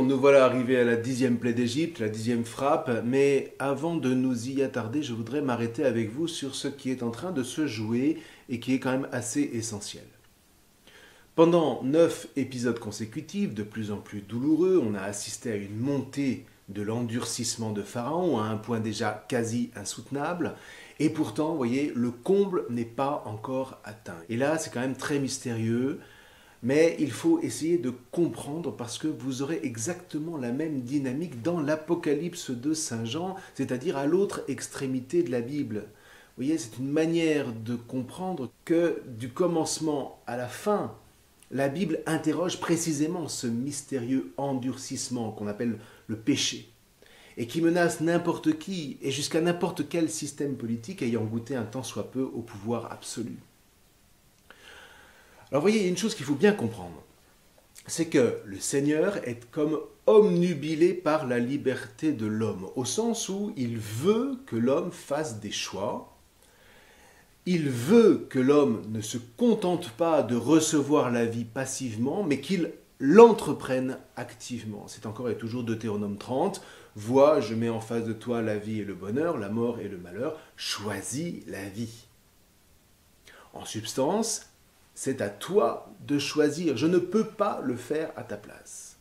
nous voilà arrivés à la 10e plaie d'Égypte, la 10e frappe, mais avant de nous y attarder, je voudrais m'arrêter avec vous sur ce qui est en train de se jouer et qui est quand même assez essentiel. Pendant 9 épisodes consécutifs, de plus en plus douloureux, on a assisté à une montée de l'endurcissement de Pharaon à un point déjà quasi insoutenable, et pourtant, vous voyez, le comble n'est pas encore atteint. Et là, c'est quand même très mystérieux. Mais il faut essayer de comprendre parce que vous aurez exactement la même dynamique dans l'Apocalypse de Saint Jean, c'est-à-dire à l'autre extrémité de la Bible. Vous voyez, c'est une manière de comprendre que du commencement à la fin, la Bible interroge précisément ce mystérieux endurcissement qu'on appelle le péché et qui menace n'importe qui et jusqu'à n'importe quel système politique ayant goûté un tant soit peu au pouvoir absolu. Alors vous voyez, il y a une chose qu'il faut bien comprendre, c'est que le Seigneur est comme omnubilé par la liberté de l'homme, au sens où il veut que l'homme fasse des choix, il veut que l'homme ne se contente pas de recevoir la vie passivement, mais qu'il l'entreprenne activement. C'est encore et toujours Deutéronome 30, « Vois, je mets en face de toi la vie et le bonheur, la mort et le malheur, choisis la vie. » En substance, c'est à toi de choisir. Je ne peux pas le faire à ta place.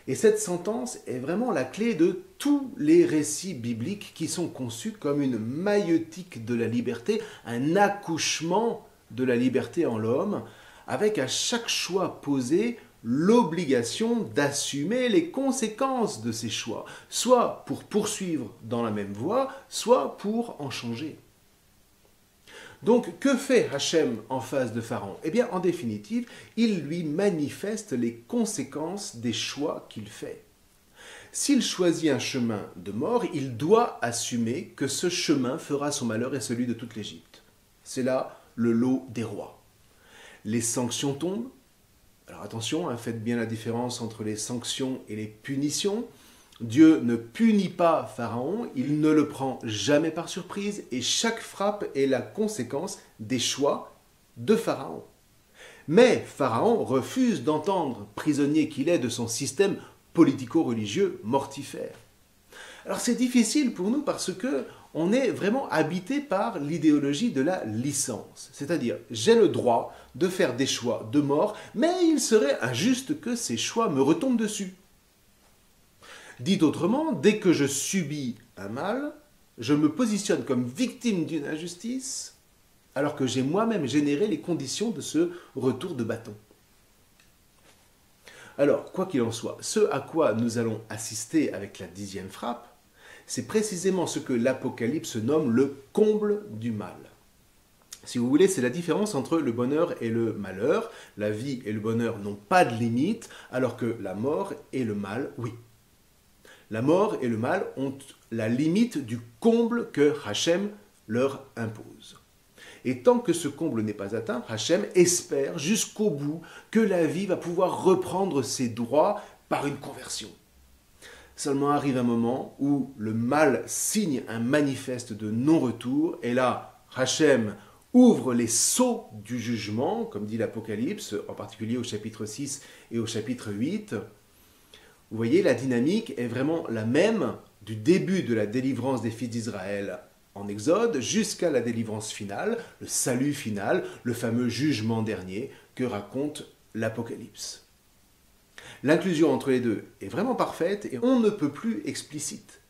Et cette sentence est vraiment la clé de tous les récits bibliques qui sont conçus comme une maïeutique de la liberté, un accouchement de la liberté en l'homme, avec à chaque choix posé l'obligation d'assumer les conséquences de ces choix, soit pour poursuivre dans la même voie, soit pour en changer. Donc, que fait Hachem en face de Pharaon? Eh bien, en définitive, il lui manifeste les conséquences des choix qu'il fait. S'il choisit un chemin de mort, il doit assumer que ce chemin fera son malheur et celui de toute l'Égypte. C'est là le lot des rois. Les sanctions tombent. Alors attention, faites bien la différence entre les sanctions et les punitions. Dieu ne punit pas Pharaon, il ne le prend jamais par surprise et chaque frappe est la conséquence des choix de Pharaon. Mais Pharaon refuse d'entendre, prisonnier qu'il est de son système politico-religieux mortifère. Alors c'est difficile pour nous parce que on est vraiment habité par l'idéologie de la licence. C'est-à-dire, j'ai le droit de faire des choix de mort, mais il serait injuste que ces choix me retombent dessus. Dit autrement, dès que je subis un mal, je me positionne comme victime d'une injustice, alors que j'ai moi-même généré les conditions de ce retour de bâton. Alors, quoi qu'il en soit, ce à quoi nous allons assister avec la 10e frappe, c'est précisément ce que l'Apocalypse nomme le comble du mal. Si vous voulez, c'est la différence entre le bonheur et le malheur. La vie et le bonheur n'ont pas de limite, alors que la mort et le mal, oui. La mort et le mal ont la limite du comble que Hachem leur impose. Et tant que ce comble n'est pas atteint, Hachem espère jusqu'au bout que la vie va pouvoir reprendre ses droits par une conversion. Seulement arrive un moment où le mal signe un manifeste de non-retour, et là, Hachem ouvre les sceaux du jugement, comme dit l'Apocalypse, en particulier au chapitre 6 et au chapitre 8. Vous voyez, la dynamique est vraiment la même du début de la délivrance des fils d'Israël en Exode jusqu'à la délivrance finale, le salut final, le fameux jugement dernier que raconte l'Apocalypse. L'inclusion entre les deux est vraiment parfaite et on ne peut plus explicite.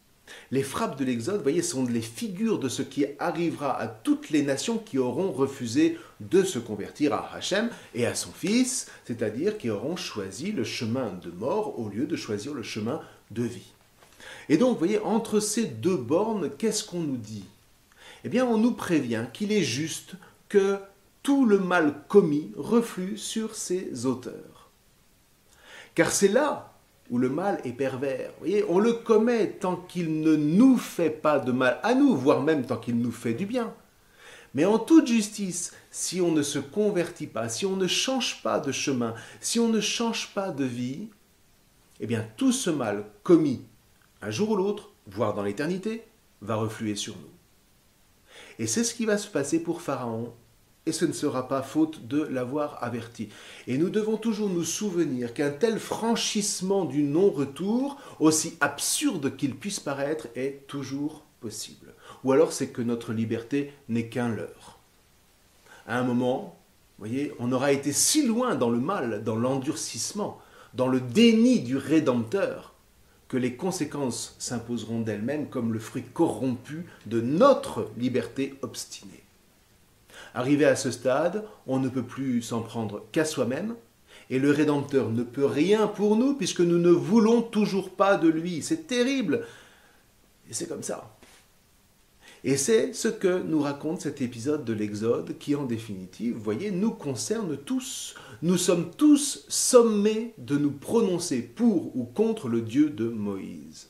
Les frappes de l'Exode, vous voyez, sont les figures de ce qui arrivera à toutes les nations qui auront refusé de se convertir à Hachem et à son Fils, c'est-à-dire qui auront choisi le chemin de mort au lieu de choisir le chemin de vie. Et donc, vous voyez, entre ces deux bornes, qu'est-ce qu'on nous dit? Eh bien, on nous prévient qu'il est juste que tout le mal commis reflue sur ses auteurs. Car c'est là où le mal est pervers. Vous voyez, on le commet tant qu'il ne nous fait pas de mal à nous, voire même tant qu'il nous fait du bien. Mais en toute justice, si on ne se convertit pas, si on ne change pas de chemin, si on ne change pas de vie, eh bien tout ce mal commis un jour ou l'autre, voire dans l'éternité, va refluer sur nous. Et c'est ce qui va se passer pour Pharaon et ce ne sera pas faute de l'avoir averti. Et nous devons toujours nous souvenir qu'un tel franchissement du non-retour, aussi absurde qu'il puisse paraître, est toujours possible. Ou alors c'est que notre liberté n'est qu'un leurre. À un moment, vous voyez, on aura été si loin dans le mal, dans l'endurcissement, dans le déni du Rédempteur, que les conséquences s'imposeront d'elles-mêmes comme le fruit corrompu de notre liberté obstinée. Arrivé à ce stade, on ne peut plus s'en prendre qu'à soi-même, et le Rédempteur ne peut rien pour nous puisque nous ne voulons toujours pas de lui. C'est terrible, et c'est comme ça. Et c'est ce que nous raconte cet épisode de l'Exode qui, en définitive, vous voyez, nous concerne tous. Nous sommes tous sommés de nous prononcer pour ou contre le Dieu de Moïse.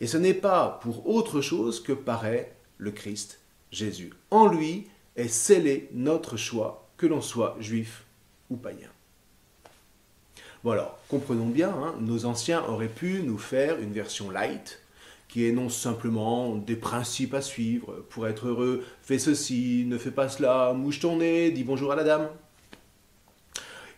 Et ce n'est pas pour autre chose que paraît le Christ Jésus. En lui est scellé notre choix, que l'on soit juif ou païen. Bon alors, comprenons bien, nos anciens auraient pu nous faire une version light, qui énonce simplement des principes à suivre. Pour être heureux, fais ceci, ne fais pas cela, mouche ton nez, dis bonjour à la dame.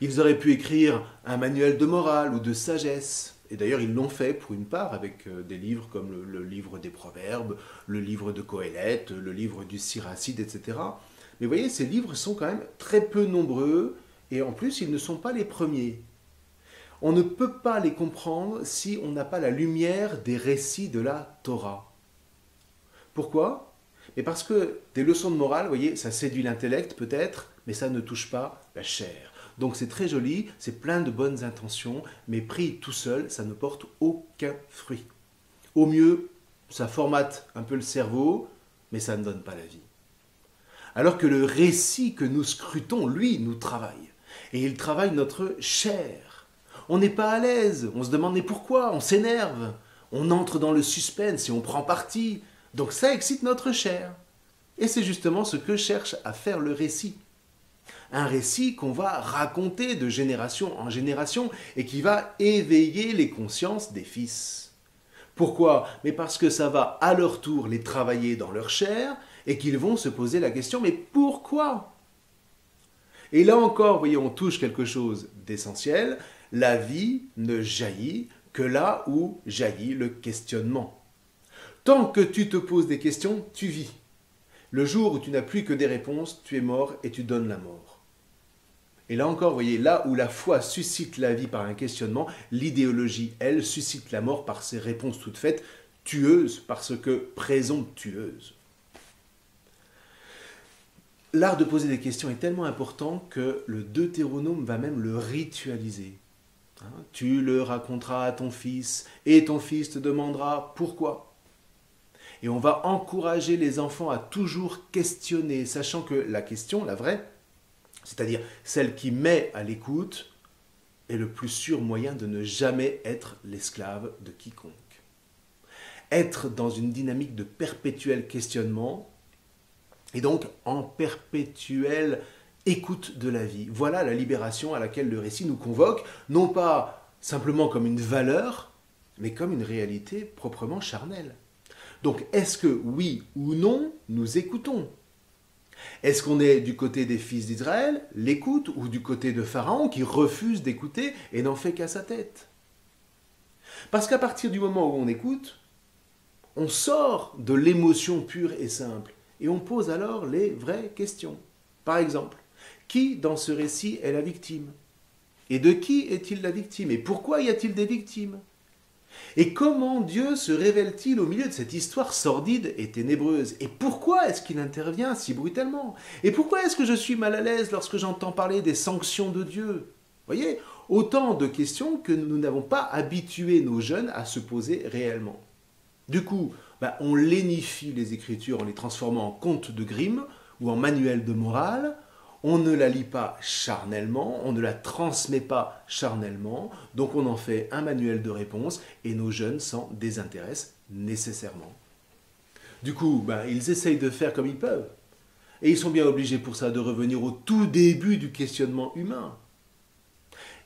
Ils auraient pu écrire un manuel de morale ou de sagesse. Et d'ailleurs, ils l'ont fait pour une part avec des livres comme le livre des Proverbes, le livre de Coëlette, le livre du Siracide, etc. Mais vous voyez, ces livres sont quand même très peu nombreux et en plus, ils ne sont pas les premiers. On ne peut pas les comprendre si on n'a pas la lumière des récits de la Torah. Pourquoi ? Mais parce que des leçons de morale, vous voyez, ça séduit l'intellect peut-être, mais ça ne touche pas la chair. Donc c'est très joli, c'est plein de bonnes intentions, mais pris tout seul, ça ne porte aucun fruit. Au mieux, ça formate un peu le cerveau, mais ça ne donne pas la vie. Alors que le récit que nous scrutons, lui, nous travaille. Et il travaille notre chair. On n'est pas à l'aise, on se demande mais pourquoi, on s'énerve, on entre dans le suspense et on prend parti. Donc ça excite notre chair. Et c'est justement ce que cherche à faire le récit. Un récit qu'on va raconter de génération en génération et qui va éveiller les consciences des fils. Pourquoi ? Mais parce que ça va à leur tour les travailler dans leur chair et qu'ils vont se poser la question mais pourquoi ? Et là encore, vous voyez, on touche quelque chose d'essentiel. La vie ne jaillit que là où jaillit le questionnement. Tant que tu te poses des questions, tu vis. Le jour où tu n'as plus que des réponses, tu es mort et tu donnes la mort. Et là encore, vous voyez, là où la foi suscite la vie par un questionnement, l'idéologie, elle, suscite la mort par ses réponses toutes faites, tueuses parce que présomptueuses. L'art de poser des questions est tellement important que le Deutéronome va même le ritualiser. Tu le raconteras à ton fils, et ton fils te demandera pourquoi. Et on va encourager les enfants à toujours questionner, sachant que la question, la vraie, c'est-à-dire celle qui met à l'écoute, est le plus sûr moyen de ne jamais être l'esclave de quiconque. Être dans une dynamique de perpétuel questionnement, et donc en perpétuelle écoute de la vie. Voilà la libération à laquelle le récit nous convoque, non pas simplement comme une valeur, mais comme une réalité proprement charnelle. Donc, est-ce que oui ou non, nous écoutons ? Est-ce qu'on est du côté des fils d'Israël, l'écoute, ou du côté de Pharaon qui refuse d'écouter et n'en fait qu'à sa tête ? Parce qu'à partir du moment où on écoute, on sort de l'émotion pure et simple et on pose alors les vraies questions. Par exemple, qui dans ce récit est la victime ? Et de qui est-il la victime ? Et pourquoi y a-t-il des victimes ? Et comment Dieu se révèle-t-il au milieu de cette histoire sordide et ténébreuse ? Et pourquoi est-ce qu'il intervient si brutalement ? Et pourquoi est-ce que je suis mal à l'aise lorsque j'entends parler des sanctions de Dieu ? Vous voyez, autant de questions que nous n'avons pas habitué nos jeunes à se poser réellement. Du coup, on lénifie les Écritures en les transformant en contes de Grimm ou en manuels de morale. On ne la lit pas charnellement, on ne la transmet pas charnellement, donc on en fait un manuel de réponse et nos jeunes s'en désintéressent nécessairement. Du coup, ils essayent de faire comme ils peuvent. Et ils sont bien obligés pour ça de revenir au tout début du questionnement humain.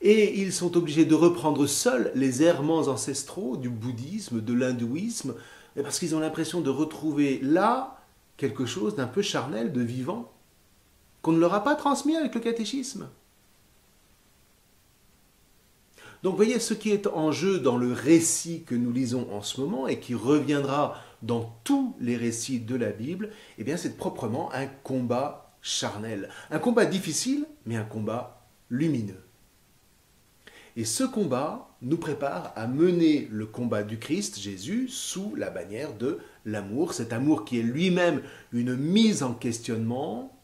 Et ils sont obligés de reprendre seuls les errements ancestraux du bouddhisme, de l'hindouisme, parce qu'ils ont l'impression de retrouver là quelque chose d'un peu charnel, de vivant. qu'on ne leur a pas transmis avec le catéchisme. Donc voyez, ce qui est en jeu dans le récit que nous lisons en ce moment et qui reviendra dans tous les récits de la Bible, eh bien c'est proprement un combat charnel. Un combat difficile, mais un combat lumineux. Et ce combat nous prépare à mener le combat du Christ, Jésus, sous la bannière de l'amour. Cet amour qui est lui-même une mise en questionnement,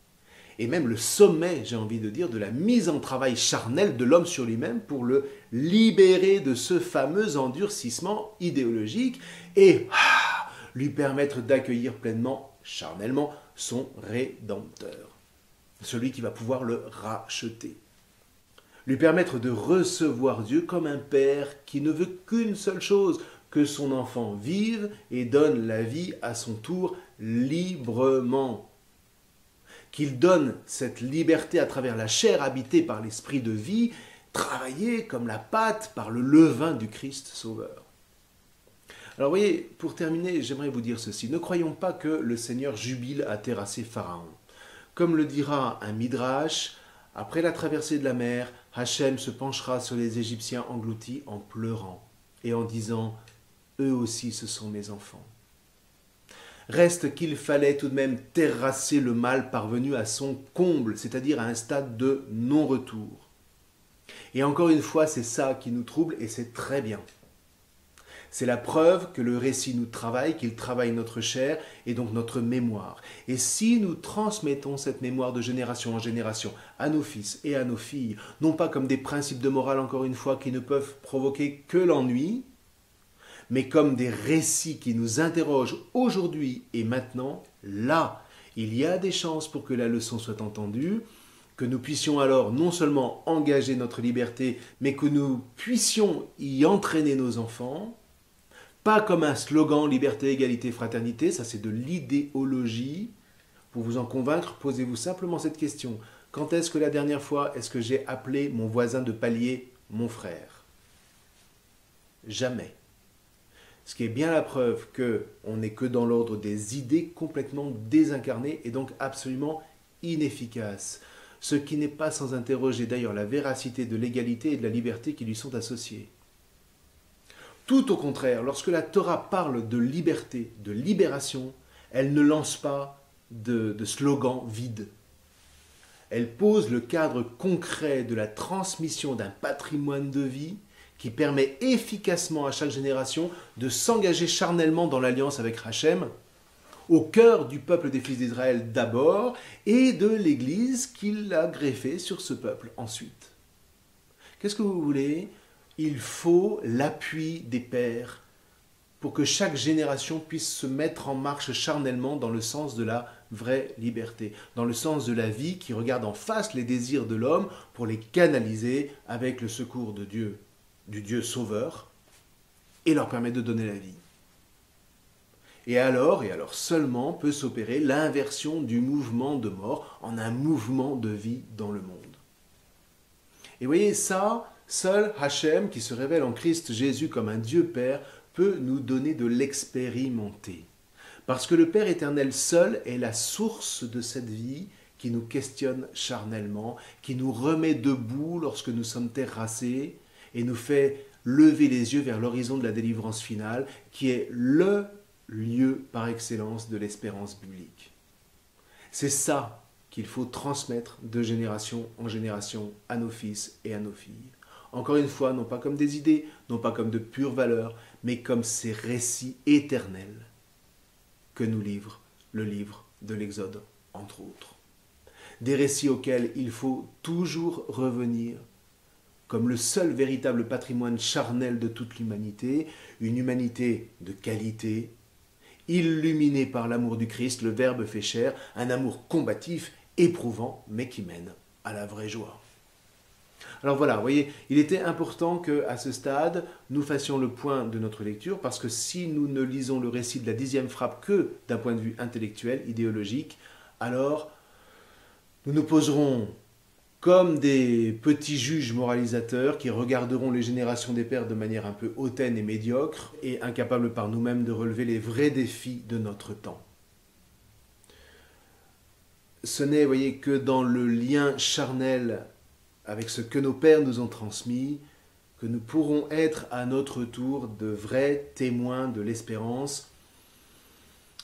et même le sommet, j'ai envie de dire, de la mise en travail charnel de l'homme sur lui-même pour le libérer de ce fameux endurcissement idéologique et lui permettre d'accueillir pleinement, charnellement, son Rédempteur, celui qui va pouvoir le racheter. Lui permettre de recevoir Dieu comme un père qui ne veut qu'une seule chose, que son enfant vive et donne la vie à son tour librement. Qu'il donne cette liberté à travers la chair habitée par l'esprit de vie, travaillée comme la pâte par le levain du Christ Sauveur. Alors vous voyez, pour terminer, j'aimerais vous dire ceci. Ne croyons pas que le Seigneur jubile à terrasser Pharaon. Comme le dira un Midrash, après la traversée de la mer, Hachem se penchera sur les Égyptiens engloutis en pleurant et en disant « Eux aussi ce sont mes enfants ». Reste qu'il fallait tout de même terrasser le mal parvenu à son comble, c'est-à-dire à un stade de non-retour. Et encore une fois, c'est ça qui nous trouble et c'est très bien. C'est la preuve que le récit nous travaille, qu'il travaille notre chair et donc notre mémoire. Et si nous transmettons cette mémoire de génération en génération à nos fils et à nos filles, non pas comme des principes de morale, encore une fois, qui ne peuvent provoquer que l'ennui, mais comme des récits qui nous interrogent aujourd'hui et maintenant, là, il y a des chances pour que la leçon soit entendue, que nous puissions alors non seulement engager notre liberté, mais que nous puissions y entraîner nos enfants, pas comme un slogan liberté, égalité, fraternité, ça c'est de l'idéologie. Pour vous en convaincre, posez-vous simplement cette question. Quand est-ce que la dernière fois est-ce que j'ai appelé mon voisin de palier mon frère? Jamais. Ce qui est bien la preuve qu'on n'est que dans l'ordre des idées complètement désincarnées et donc absolument inefficaces. Ce qui n'est pas sans interroger d'ailleurs la véracité de l'égalité et de la liberté qui lui sont associées. Tout au contraire, lorsque la Torah parle de liberté, de libération, elle ne lance pas de slogan vide. Elle pose le cadre concret de la transmission d'un patrimoine de vie qui permet efficacement à chaque génération de s'engager charnellement dans l'alliance avec Hachem, au cœur du peuple des fils d'Israël d'abord, et de l'Église qu'il a greffée sur ce peuple ensuite. Qu'est-ce que vous voulez ? Il faut l'appui des pères pour que chaque génération puisse se mettre en marche charnellement dans le sens de la vraie liberté, dans le sens de la vie qui regarde en face les désirs de l'homme pour les canaliser avec le secours de Dieu, du Dieu sauveur, et leur permettre de donner la vie. Et alors seulement peut s'opérer l'inversion du mouvement de mort en un mouvement de vie dans le monde. Et voyez ça, seul Hachem, qui se révèle en Christ Jésus comme un Dieu Père, peut nous donner de l'expérimenter. Parce que le Père éternel seul est la source de cette vie qui nous questionne charnellement, qui nous remet debout lorsque nous sommes terrassés et nous fait lever les yeux vers l'horizon de la délivrance finale, qui est le lieu par excellence de l'espérance biblique. C'est ça qu'il faut transmettre de génération en génération à nos fils et à nos filles. Encore une fois, non pas comme des idées, non pas comme de pures valeurs, mais comme ces récits éternels que nous livre le livre de l'Exode, entre autres. Des récits auxquels il faut toujours revenir comme le seul véritable patrimoine charnel de toute l'humanité, une humanité de qualité, illuminée par l'amour du Christ, le Verbe fait chair, un amour combatif, éprouvant, mais qui mène à la vraie joie. Alors voilà, vous voyez, il était important qu'à ce stade, nous fassions le point de notre lecture, parce que si nous ne lisons le récit de la 10e frappe que d'un point de vue intellectuel, idéologique, alors nous nous poserons comme des petits juges moralisateurs qui regarderont les générations des pères de manière un peu hautaine et médiocre, et incapables par nous-mêmes de relever les vrais défis de notre temps. ce n'est, voyez, que dans le lien charnel avec ce que nos pères nous ont transmis, que nous pourrons être à notre tour de vrais témoins de l'espérance,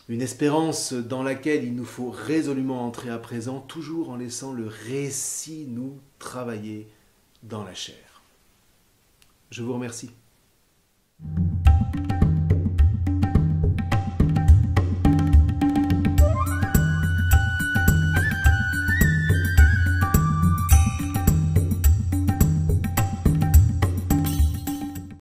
une espérance dans laquelle il nous faut résolument entrer à présent, toujours en laissant le récit nous travailler dans la chair. Je vous remercie.